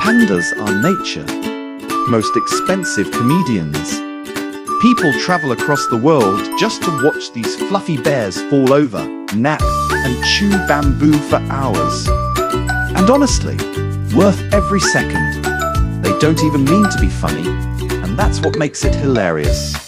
Pandas are nature's most expensive comedians. People travel across the world just to watch these fluffy bears fall over, nap, and chew bamboo for hours. And honestly, worth every second. They don't even mean to be funny, and that's what makes it hilarious.